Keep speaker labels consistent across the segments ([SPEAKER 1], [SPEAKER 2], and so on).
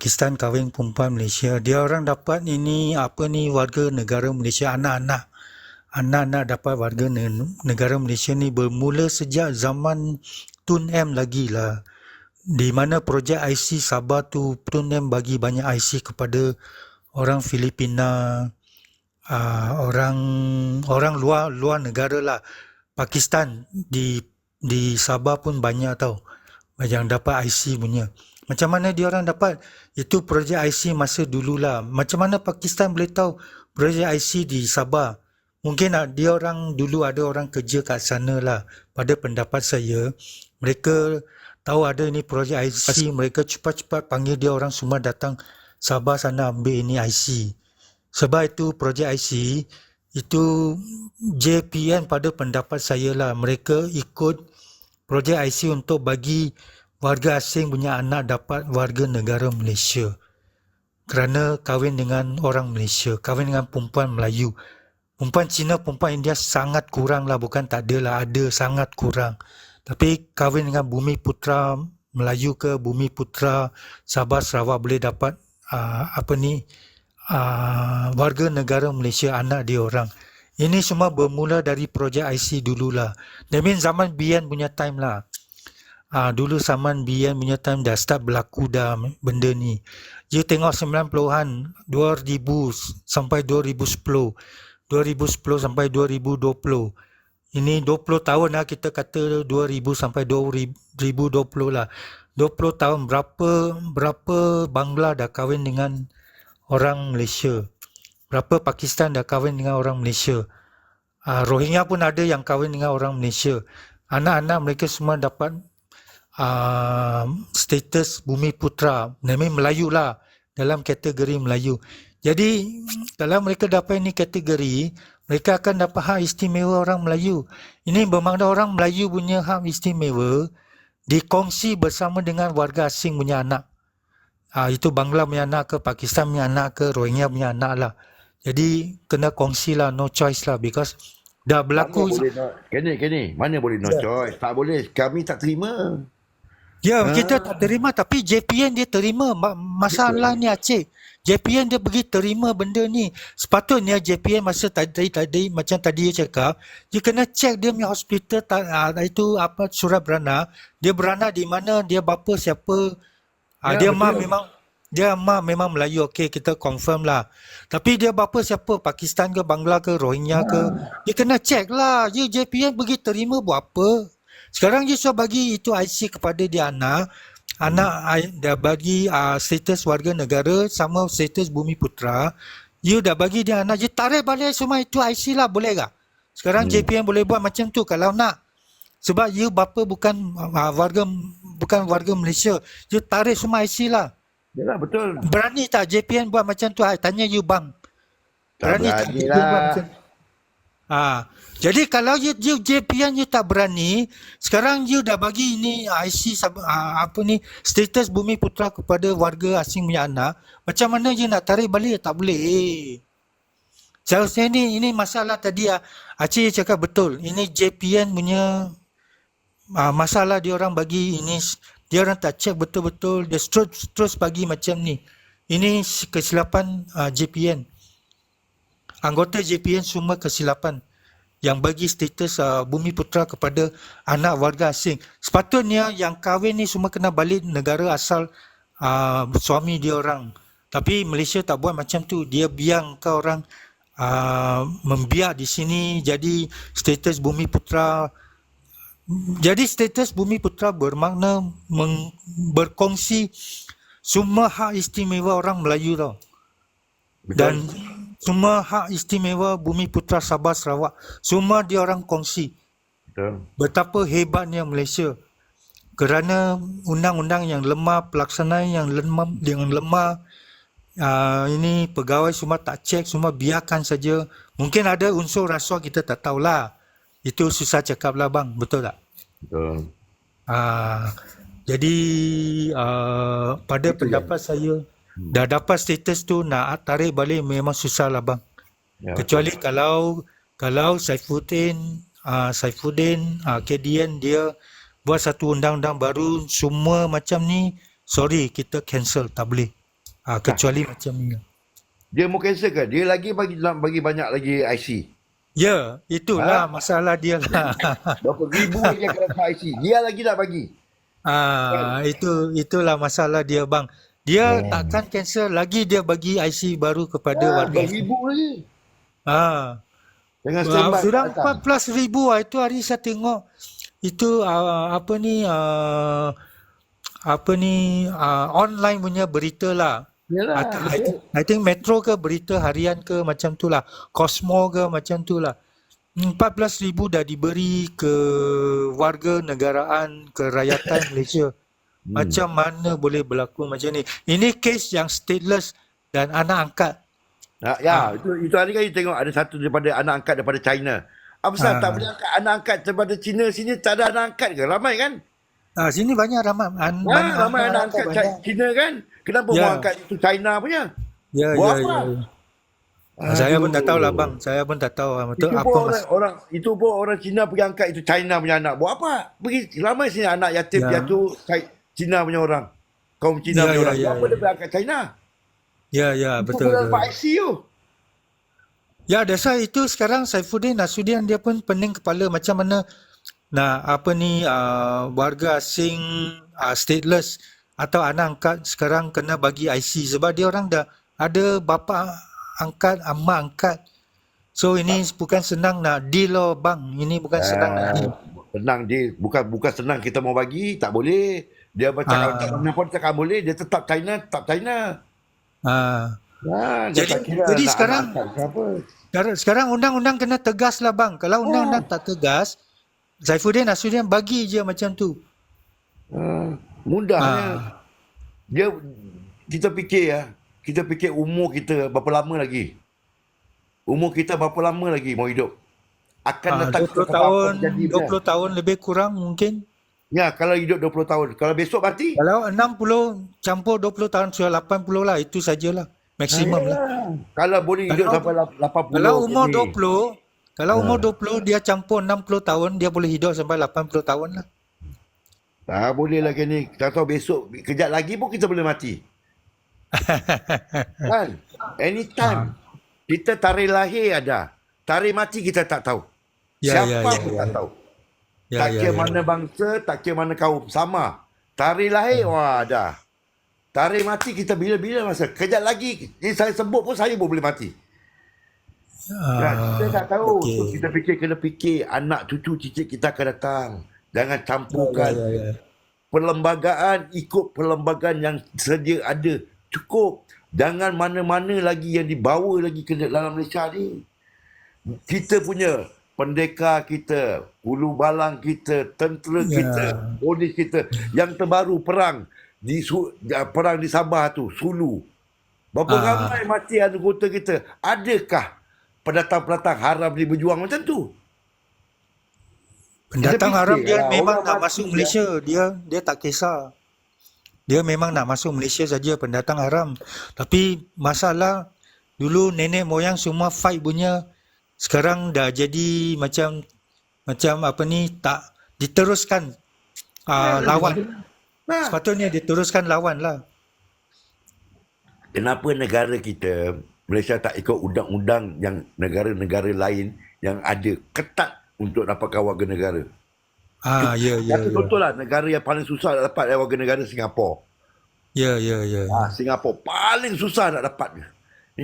[SPEAKER 1] Pakistan kahwin perempuan Malaysia. Dia orang dapat ini warga negara Malaysia, anak-anak dapat warga negara Malaysia ni bermula sejak zaman Tun M lagi lah. Di mana projek IC Sabah tu Tun M bagi banyak IC kepada orang Filipina, orang luar negara lah. Pakistan di Sabah pun banyak tau yang dapat IC punya. Macam mana dia orang dapat? Itu projek IC masa dululah. Macam mana Pakistan boleh tahu projek IC di Sabah? Mungkin dia orang dulu ada orang kerja kat sana lah. Pada pendapat saya, mereka tahu ada ni projek IC, mereka cepat-cepat panggil dia orang semua datang Sabah sana ambil ini IC. Sebab itu projek IC, itu JPN pada pendapat saya lah, mereka ikut projek IC untuk bagi warga asing punya anak dapat warga negara Malaysia. Kerana kahwin dengan orang Malaysia, kahwin dengan perempuan Melayu. Perempuan Cina, perempuan India sangat kurang lah, bukan tak ada lah, ada sangat kurang. Tapi kahwin dengan bumi putra Melayu ke bumi putra Sabah Sarawak boleh dapat warga negara Malaysia, anak dia orang. Ini semua bermula dari projek IC dululah. That means zaman BN punya time lah. Dulu zaman BN punya time dah start berlaku dah benda ni. You tengok 90-an, 2000 sampai 2010, 2010 sampai 2020. Ini 20 tahun lah, kita kata 2000 sampai 2020 lah. 20 tahun berapa Bangla dah kahwin dengan orang Malaysia. Berapa Pakistan dah kahwin dengan orang Malaysia. Rohingya pun ada yang kahwin dengan orang Malaysia. Anak-anak mereka semua dapat status bumi putra, namanya Melayu lah, dalam kategori Melayu. Jadi kalau mereka dapat ini kategori, mereka akan dapat hak istimewa orang Melayu. Ini bermakna orang Melayu punya hak istimewa dikongsi bersama dengan warga asing punya anak. Itu Bangla punya anak ke, Pakistan punya anak ke, Rohingya punya anak lah. Jadi kena kongsi lah, no choice lah, because dah berlaku.
[SPEAKER 2] Mana boleh no choice? Tak boleh, kami tak terima.
[SPEAKER 1] Ya, kita tak terima, tapi JPN dia terima. Masalah ni Aceh, JPN dia pergi terima benda ni. Sepatutnya JPN masa tadi macam tadi dia cakap, dia kena check dia punya hospital, itu surat beranak, dia beranak di mana, dia bapa siapa. Dia mak memang Melayu, okey, kita confirm lah. Tapi dia bapa siapa, Pakistan ke, Bangla ke, Rohingya ke, dia kena check lah. Dia JPN pergi terima buat apa? Sekarang dia suruh bagi itu IC kepada dia anak dah bagi status warga negara sama status bumi putra. You dah bagi dia anak, you tarik balik semua itu IC lah, boleh tak? Sekarang JPN boleh buat macam tu kalau nak. Sebab you bapa bukan warga Malaysia, you tarik semua IC lah.
[SPEAKER 2] Yalah, betul.
[SPEAKER 1] Berani tak JPN buat macam tu? Tanya you bang. Berani tak JPN buat macam tu? Jadi kalau you JPN you tak berani, sekarang you dah bagi ini IC status bumi putra kepada warga asing punya anak, macam mana you nak tarik balik? Tak boleh. Seharusnya ini masalah tadi Aceh cakap betul. Ini JPN punya masalah, dia orang bagi ini, dia orang tak check betul-betul, dia terus bagi macam ni. Ini kesilapan JPN. Anggota JPN semua kesilapan yang bagi status bumi putra kepada anak warga asing. Sepatutnya yang kahwin ni semua kena balik negara asal suami dia orang. Tapi Malaysia tak buat macam tu. Dia biarkan orang membiak di sini, jadi status bumi putra. Jadi status bumi putra bermakna berkongsi semua hak istimewa orang Melayu tau. Betul. Dan semua hak istimewa bumi putra Sabah Sarawak, semua dia orang kongsi. Betul. Betapa hebatnya Malaysia. Kerana undang-undang yang lemah, pelaksanaan yang lemah, ini pegawai semua tak cek, semua biarkan saja. Mungkin ada unsur rasuah, kita tak tahulah. Itu susah cakap lah bang, betul tak? Betul. Jadi pada pendapat saya, dah dapat status tu nak tarik balik memang susah lah bang. Ya, kecuali betul. kalau Saifuddin KDN dia buat satu undang-undang baru semua macam ni, sorry, kita cancel, tak boleh. Kecuali macam ni.
[SPEAKER 2] Dia mau cancel ke? Dia lagi bagi banyak lagi IC.
[SPEAKER 1] Ya, itulah masalah dia lah.
[SPEAKER 2] Berapa ribu dia akan dapat IC. Dia lagi nak bagi.
[SPEAKER 1] Itulah masalah dia bang. Dia takkan cancel lagi, dia bagi IC baru kepada warga.
[SPEAKER 2] Beribu lagi. Dengan standby.
[SPEAKER 1] Sudah 14,000 itu hari saya tengok. Itu online punya berita lah.
[SPEAKER 2] Yalah.
[SPEAKER 1] I think Metro ke berita harian ke macam tu lah. Cosmo ke macam tu lah. 14,000 dah diberi ke warga negaraan kerakyatan Malaysia. Macam mana boleh berlaku macam ni? Ini kes yang stateless dan anak angkat.
[SPEAKER 2] Itu hari kan you tengok ada satu daripada anak angkat daripada China. Apa sebab tak boleh angkat anak angkat daripada China, sini tak ada anak angkat ke? Ramai kan?
[SPEAKER 1] Sini banyak ramai
[SPEAKER 2] anak angkat China kan? Kenapa mau angkat itu China punya?
[SPEAKER 1] Ya. Saya pun tak tahu lah bang. Saya pun tak tahu
[SPEAKER 2] itu pun orang Cina pergi angkat itu China punya anak. Buat apa? Ramai sini anak yatim jatuh Cina punya orang. Kaum Cina punya orang. Buat apa dia pergi angkat China?
[SPEAKER 1] Ya, betul.
[SPEAKER 2] Itu dapat IC tu.
[SPEAKER 1] Ya, dasar itu sekarang Saifuddin Nasruddin dia pun pening kepala macam mana warga asing stateless atau anak angkat sekarang kena bagi IC sebab dia orang dah ada bapa angkat, amak angkat. So ini bukan senang nak deal loh bang. Ini bukan senang nak deal.
[SPEAKER 2] Senang deal. Bukan senang kita mau bagi, tak boleh. Dia bercakap tak mana pun cakap boleh, dia tetap China.
[SPEAKER 1] Jadi sekarang undang-undang kena tegas lah bang. Kalau undang-undang tak tegas, Saifuddin Nasruddin bagi je macam tu.
[SPEAKER 2] Mudahnya. Kita fikir umur kita berapa lama lagi. Umur kita berapa lama lagi mau hidup. Akan datang
[SPEAKER 1] 20 tahun lebih kurang mungkin.
[SPEAKER 2] Ya, kalau hidup 20 tahun. Kalau besok mati?
[SPEAKER 1] Kalau 60 campur 20 tahun sudah 80 lah. Itu sajalah. Maksimum lah.
[SPEAKER 2] Kalau boleh hidup sampai 80.
[SPEAKER 1] Kalau umur 20 dia campur 60 tahun, dia boleh hidup sampai 80 tahun lah.
[SPEAKER 2] Tak boleh lagi ni. Tak tahu besok, kejap lagi pun kita boleh mati. Kan? Anytime. Kita tarikh lahir ada. Tarikh mati kita tak tahu. Siapa pun tak tahu. Tak kira mana bangsa, tak kira mana kaum. Sama. Tarikh lahir, dah. Tarikh mati kita bila-bila masa. Kejap lagi, saya sebut pun saya pun boleh mati. Kita tak tahu. So, kita kena fikir anak cucu cicit kita akan datang. Jangan campurkan. Perlembagaan ikut perlembagaan yang sedia ada. Cukup. Jangan mana-mana lagi yang dibawa lagi ke dalam Malaysia ni. Kita punya pendekar kita, hulu balang kita, tentera kita, polis kita. Yang terbaru perang di Sabah tu, Sulu. Berapa ramai mati anggota kita. Adakah pendatang-pendatang haram ni berjuang macam tu?
[SPEAKER 1] Pendatang haram dia memang nak masuk Malaysia. Dia tak kisah. Dia memang nak masuk Malaysia saja pendatang haram. Tapi masalah dulu nenek moyang semua fight punya, sekarang dah jadi macam tak diteruskan lawan. Sepatutnya diteruskan lawan lah.
[SPEAKER 2] Kenapa negara kita Malaysia tak ikut undang-undang yang negara-negara lain yang ada ketat untuk dapatkan warga negara? Contohlah negara yang paling susah nak dapat warga negara Singapura. Singapura paling susah nak dapat.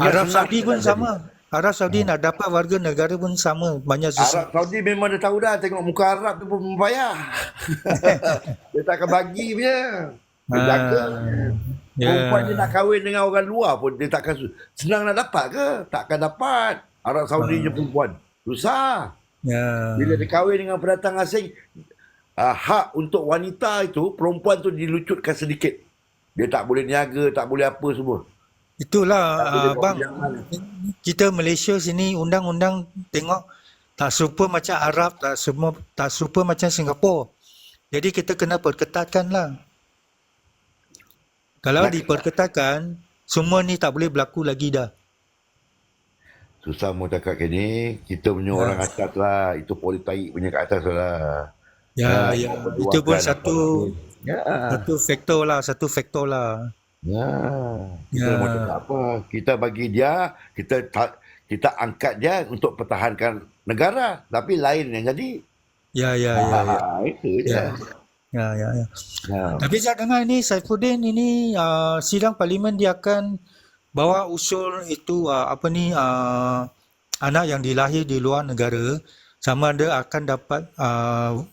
[SPEAKER 1] Arab Saudi pun sama. Arab Saudi nak dapat warga negara pun sama, banyak susah.
[SPEAKER 2] Arab Saudi memang dia tahu dah, tengok muka Arab tu pun membayar. Dia tak akan bagi punya. Dia jaga. Perempuan dia nak kahwin dengan orang luar pun dia takkan senang nak dapat ke? Takkan dapat. Arab Saudi je perempuan. Susah. Bila dia kahwin dengan pendatang asing, hak untuk wanita itu, perempuan tu dilucutkan sedikit. Dia tak boleh niaga, tak boleh apa semua.
[SPEAKER 1] Itulah bang, kita Malaysia sini undang-undang tengok tak serupa macam Arab, tak serupa macam Singapura. Jadi kita kena perketatkan lah. Kalau diperketatkan, semua ni tak boleh berlaku lagi dah.
[SPEAKER 2] Susah mau cakap ke ni, kita punya orang atas lah, itu politik punya kat atas lah.
[SPEAKER 1] Itu pun satu faktor lah.
[SPEAKER 2] Ya, kita
[SPEAKER 1] Ya.
[SPEAKER 2] mau cakap apa? Kita bagi dia, kita angkat dia untuk pertahankan negara, tapi lain yang jadi.
[SPEAKER 1] Ya.
[SPEAKER 2] Itu je.
[SPEAKER 1] Ya. Ya.
[SPEAKER 2] Ya.
[SPEAKER 1] Tapi saya dengar ini Saifuddin ini sidang parlimen dia akan bawa usul itu anak yang dilahir di luar negara sama ada akan dapat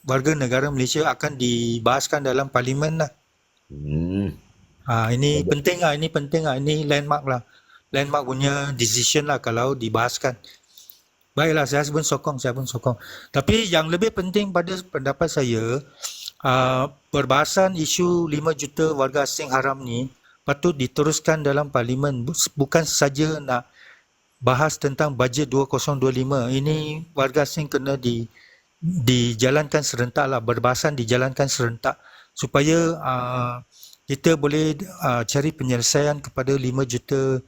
[SPEAKER 1] warga negara Malaysia akan dibahaskan dalam parlimen lah.
[SPEAKER 2] Hmm.
[SPEAKER 1] Ini penting lah, ini landmark lah. Landmark punya decision lah kalau dibahaskan. Baiklah, saya pun sokong. Tapi yang lebih penting pada pendapat saya, perbahasan isu 5 juta warga asing haram ni patut diteruskan dalam parlimen. Bukan saja nak bahas tentang bajet 2025. Ini warga asing kena dijalankan serentak lah, berbahasan dijalankan serentak supaya kita boleh cari penyelesaian kepada 5 juta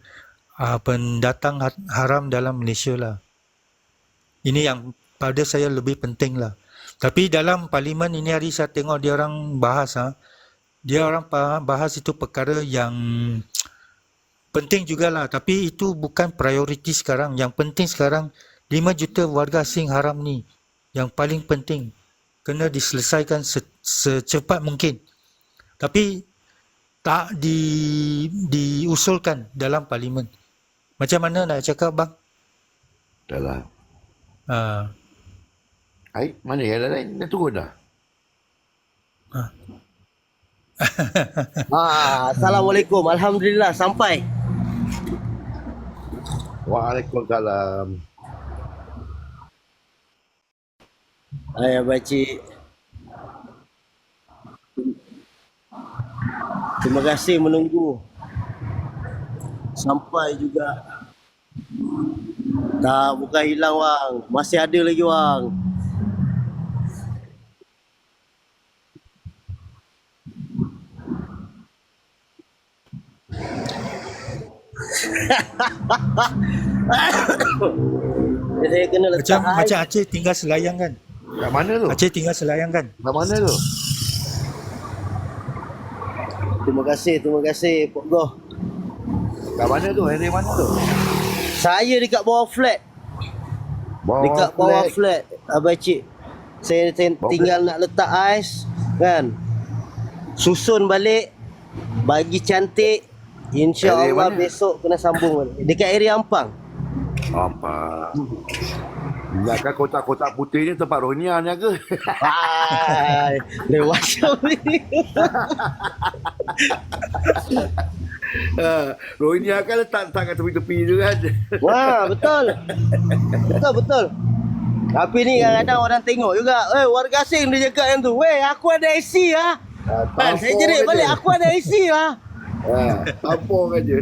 [SPEAKER 1] pendatang haram dalam Malaysia lah. Ini yang pada saya lebih penting lah. Tapi dalam parlimen ini hari saya tengok dia orang bahas bahas itu perkara yang penting jugalah, tapi itu bukan prioriti sekarang. Yang penting sekarang 5 juta warga asing haram ni yang paling penting kena diselesaikan secepat mungkin. Tapi tak diusulkan dalam parlimen. Macam mana nak cakap bang?
[SPEAKER 2] Dah lah.
[SPEAKER 1] Uh,
[SPEAKER 2] Mana yang lain? Dah turun dah.
[SPEAKER 3] Assalamualaikum. Alhamdulillah sampai.
[SPEAKER 2] Waalaikumsalam.
[SPEAKER 3] Ayah pakcik. Terima kasih menunggu. Sampai juga. Tak, bukan hilang bang. Masih ada lagi bang. Saya kena letak
[SPEAKER 1] macam Aceh tinggal Selayang kan?
[SPEAKER 2] Kat mana tu?
[SPEAKER 1] Aceh tinggal Selayang kan?
[SPEAKER 2] Kat mana tu?
[SPEAKER 3] Terima kasih Pok Goh.
[SPEAKER 2] Kat mana tu? Area mana tu?
[SPEAKER 3] Saya dekat bawah flat. Dekat bawah flat abang cik. Saya tinggal nak letak ais kan. Susun balik, bagi cantik. InsyaAllah besok kena sambung balik. Dekat area Ampang.
[SPEAKER 2] Apa? Ingatkan kotak-kotak putih ni tempat Rohnia ni ke?
[SPEAKER 3] Hai, lewat jam ni.
[SPEAKER 2] Rohnia kan letak kat tepi-tepi tu kan.
[SPEAKER 3] Wah, betul. Betul. Tapi ni kadang-kadang orang tengok juga, warga asing dia cakap yang tu, aku ada IC lah. Kan, saya jerit balik, aku ada IC lah.
[SPEAKER 2] Tampung aja.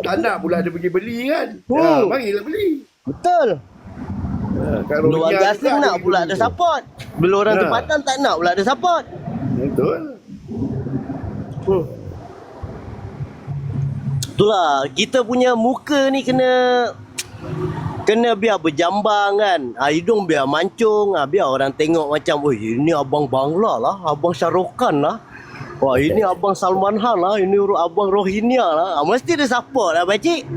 [SPEAKER 2] Tak nak pula dia pergi beli kan. Bagilah beli.
[SPEAKER 3] Betul. Bila warga asing nak pula ada support. Bila orang tempatan tak nak pula ada support.
[SPEAKER 2] Betul.
[SPEAKER 3] Itulah, kita punya muka ni kena biar berjambang kan. Hidung biar mancung, biar orang tengok macam, ini abang Bangla lah, abang Syarokan lah. Wah, ini abang Salman Han lah, ini abang Rohingya lah. Mesti dia support lah pakcik.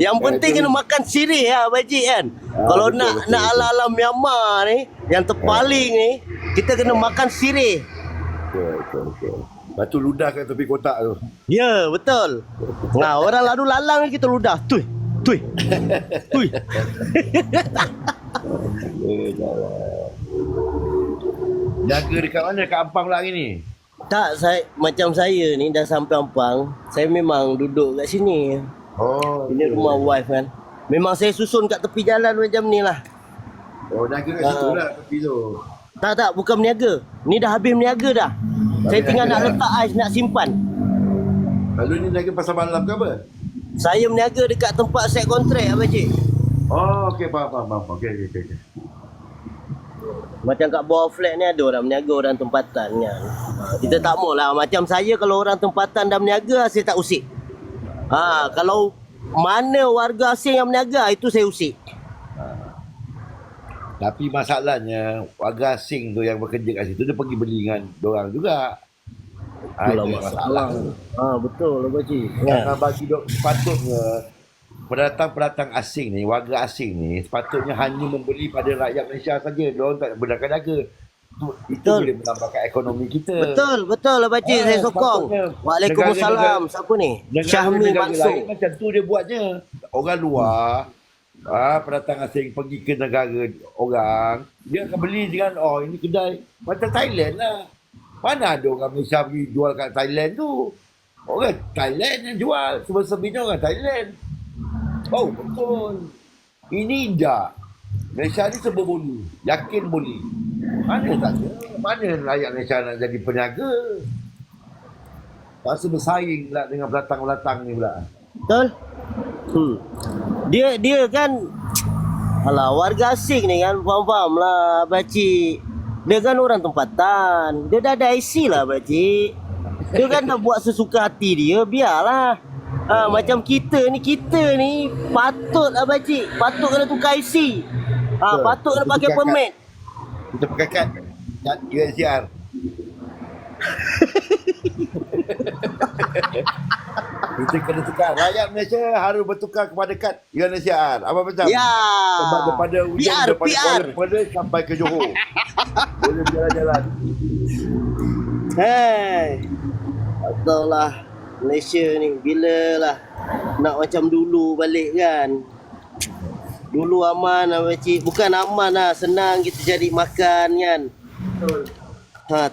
[SPEAKER 3] Yang penting kena makan sirih lah pakcik kan. Kalau nak ala-ala Myanmar ni, yang terpaling ni, kita kena makan sirih.
[SPEAKER 2] Betul. Lepas tu ludah kat tepi kotak tu.
[SPEAKER 3] Ya, betul. Nah, orang lalu lalang ni kita ludah. Tui.
[SPEAKER 2] Jaga dekat mana? Dekat Ampang pula hari ni?
[SPEAKER 3] Tak, macam saya ni dah sampai Ampang. Saya memang duduk kat sini. Ini rumah wife kan. Memang saya susun kat tepi jalan macam ni lah.
[SPEAKER 2] Jaga kat situ lah tepi tu.
[SPEAKER 3] Tak, bukan berniaga. Ni dah habis berniaga dah. Saya tinggal nak letak ais, nak simpan.
[SPEAKER 2] Lalu ni jaga pasal malam ke apa?
[SPEAKER 3] Saya berniaga dekat tempat set kontrak abang cik.
[SPEAKER 2] Okey, faham. Okey.
[SPEAKER 3] Macam kat bawah flat ni ada orang berniaga, orang tempatan kan. Kita tak maulah. Macam saya kalau orang tempatan dah berniaga, saya tak usik. Kalau mana warga asing yang berniaga, itu saya usik.
[SPEAKER 2] Tapi masalahnya warga asing tu yang bekerja kat situ dia pergi beli dengan diorang juga.
[SPEAKER 3] Itulah
[SPEAKER 2] Itu yang
[SPEAKER 3] masalah. Betul lah pakcik.
[SPEAKER 2] Jangan bagi sepatutnya pendatang-pendatang asing ni, warga asing ni sepatutnya hanya membeli pada rakyat Malaysia saja. Diorang tak berdagang-daga. Itu
[SPEAKER 3] Betul.
[SPEAKER 2] boleh menambahkan ekonomi kita.
[SPEAKER 3] Betul lah pakcik, saya sokong.
[SPEAKER 2] sepatutnya
[SPEAKER 3] Waalaikumsalam.
[SPEAKER 2] negara-negara-
[SPEAKER 3] Siapa ni?
[SPEAKER 2] Negara-negara
[SPEAKER 3] Syahmi
[SPEAKER 2] lain
[SPEAKER 3] Mansur.
[SPEAKER 2] macam tu dia buatnya. Orang luar, pendatang asing pergi ke negara orang, dia akan beli dengan, ini kedai. Macam Thailand lah. Mana ada orang Malaysia pergi jual kat Thailand tu? Orang Thailand yang jual. Sebesar-besarnya orang Thailand. Oh, betul. Ini tak. Malaysia ni serba boleh. Yakin boleh. Mana tak ada? Mana rakyat Malaysia nak jadi peniaga? Rasa bersaing pula dengan pendatang-pendatang ni pula.
[SPEAKER 3] Betul? Dia kan alah, warga asing ni kan, faham-faham lah pakcik. Dia kan orang tempatan. Dia dah ada IC lah pakcik. Dia kan dah buat sesuka hati dia, biarlah. Macam kita ni patut lah pakcik. Patut kena tukar IC. Patut kena pakai
[SPEAKER 2] tukar
[SPEAKER 3] permit.
[SPEAKER 2] Kita pakai kad UNCR. Kita kena tukar. Rakyat Malaysia harus bertukar kepada kad UNCR. Apa macam?
[SPEAKER 3] Ya.
[SPEAKER 2] Sebab daripada ujung
[SPEAKER 3] PR.
[SPEAKER 2] Kuala Lumpur sampai ke Johor. Boleh berjalan-jalan.
[SPEAKER 3] Betul lah. Malaysia ni bila lah nak macam dulu balik kan. Dulu aman lah pakcik. Bukan aman lah, senang kita cari makan kan. Betul.